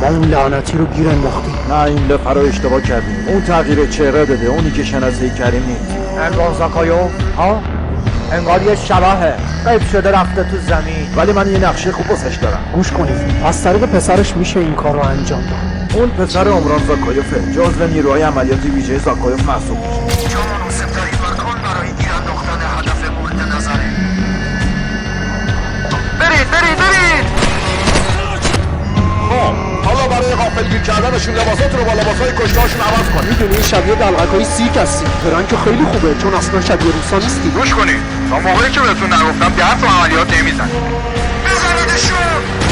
ما اون لعنتی رو گیر انداختیم. نه این لفه رو اشتباه کردیم. اون تغییر چهره داده، اونی که شناسه کریم نیست. انگار زاکایوف ها؟ انگار یه شباهه غیب شده رفته تو زمین. ولی من یه نقشه خوب واسش دارم. گوش کنید، از طریق پسرش میشه این کار رو انجام داد. اون پسر عمران زاکایوفه، جزو نیروهای عملیاتی ویژه زاکایوف محسوب میشه. شما مناسب‌ترین مکان برای گیر انداختن هدف مورد نظره. برید حالا برای غافلگیر کردنشون لباسات رو با لباسای کشته‌هاشون عوض کنید. میدونی این شبیه دلغکای سیرک هستی. رنگ خیلی خوبه چون اصلا شبیه روسا نیستی. گوش کنید تا موقعی که بهتون نگفتم 10 تا عملیات نمیزن. بزنیدشون.